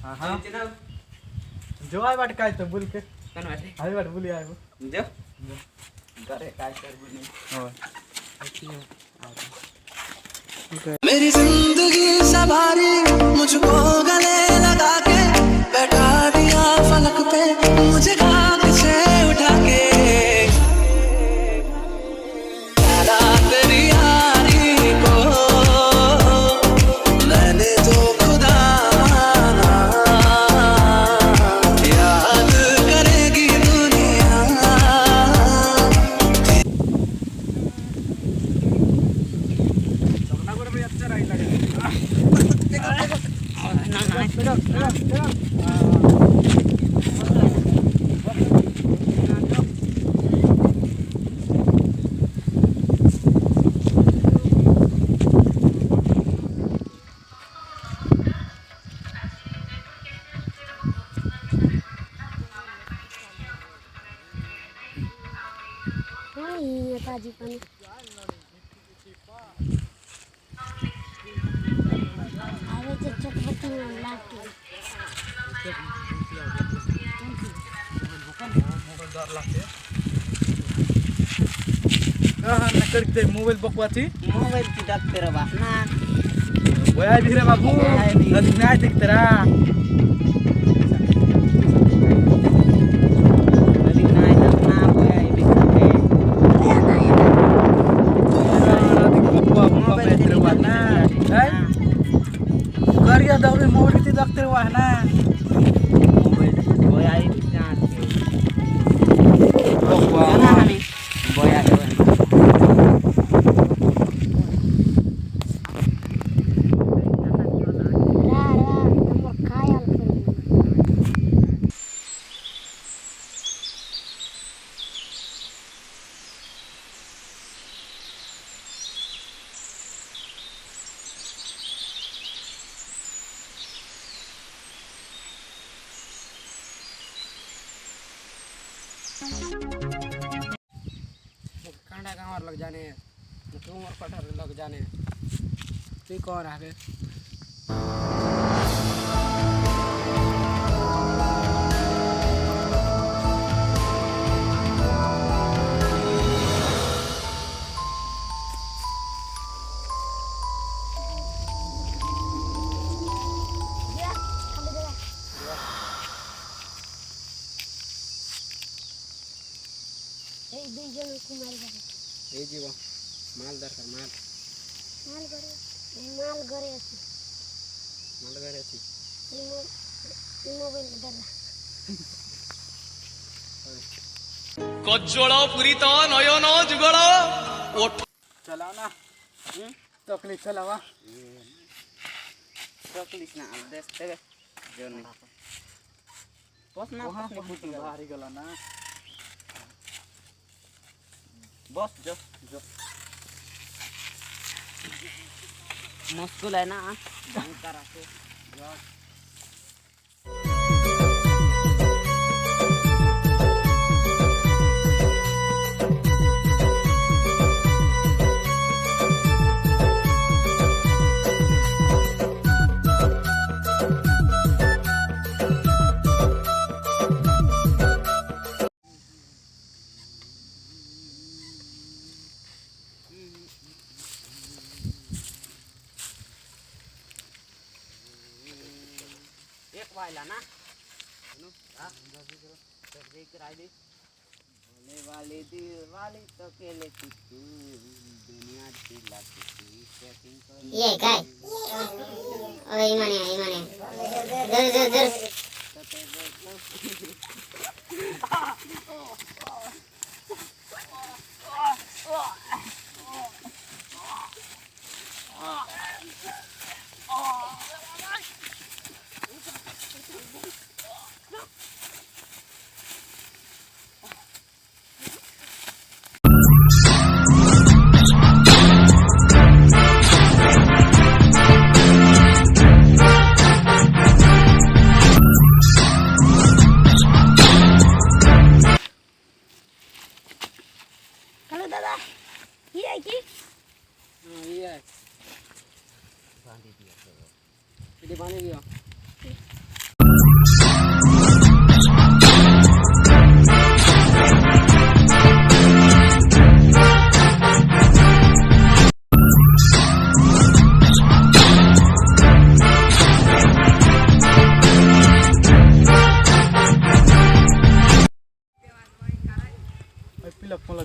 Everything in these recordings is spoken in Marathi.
हां हां जो आय बाट काय तो बोल के कोण वाटे आय बाट बोली आय वो जो करे काय कर बोल हो मेरी जिंदगी सवारी मुझको गले लगा के बैठा दिया फलक पे मुझे खाक से उठा के प्यारा तेरी यारी को मैंने तो खुदा माना याद करेगी दुनिया ताजी पानी अरे ते चटपटी लागते हां ना करते मोबाईल बकवाची मोबाईल ची दाखते रे बा ना वया भी रे बाबू नदी नाही दिखतरा कधी नाही ना बोया बी खाते करिया दौरे मोबाईल किती लागते वाह ना मोबाईल बोया बी खाते ना हमें बोया नंबर खायल कांडा गांव लग जाने उमर पठार लग जाने तू कौन है ए जीव माल दरकार माल माल घरे আছে माल घरे আছে मोबाइल धरला कज्जଳ ପୁରିତ ନୟନ ଯୁଗଳ ଓଠ चला ना तकली चलावा चकलिस ना देश तेरे जो नहीं बस ना वहां बस बहुत भारी गला ना बस जो जो मुश्किल है ना अंकार आके एक वाला ना बोले वाली दिलवाली तो केले तू दुनिया दिला तू सेटिंग कर ये काय अरे इमाने दर दर दर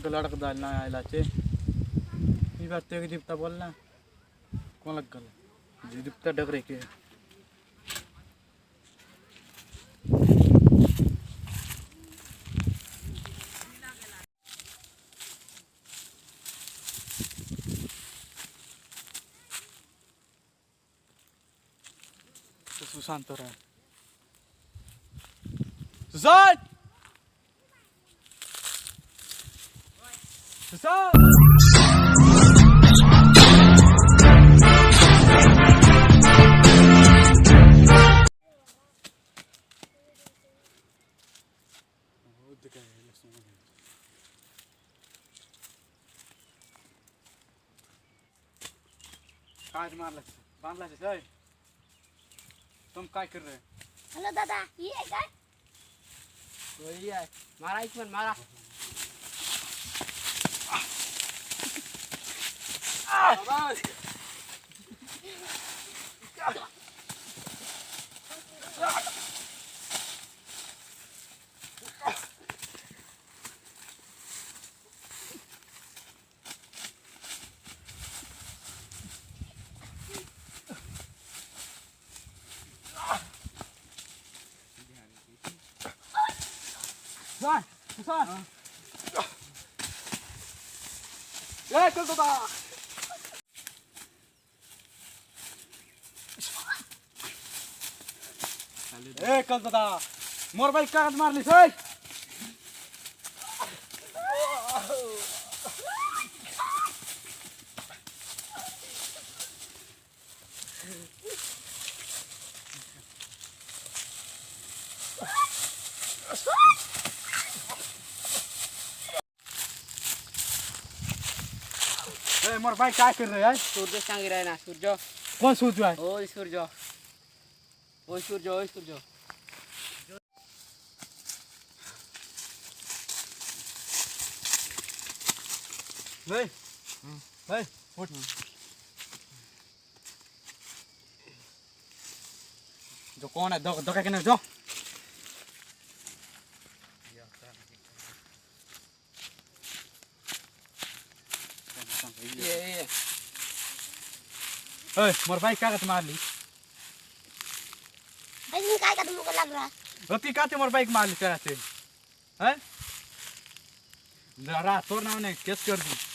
का लड़क डालना आयला चे ये बात ते दीप्ता बोलना कौन लग गल जी दीप्ता डगरे के सुशांत तो रहा सुशांत सुशांत काय मारला बांधला जय तुम काय कर रहे हॅलो दादा ये आहे काय वही आहे मारा एक पण मारा Susan, Susan. ये चल दादा ए कल दादा मोर बाइक कागज मारली सय ए मोर बाइक काय कर रहे है सूर्य सांग रहा है ना सूर्य कौन सूझ है ओय सूर्य ओय सूर्य ओय सूर्य वे वे उठ जो कौन है दो के नहीं जो ये ए मोर बाइक कागज मारली अजून काय का तुमको लग रहा रती काते मोर बाइक मारली तेरा से हैं रात तोड़ ना ने केस कर दी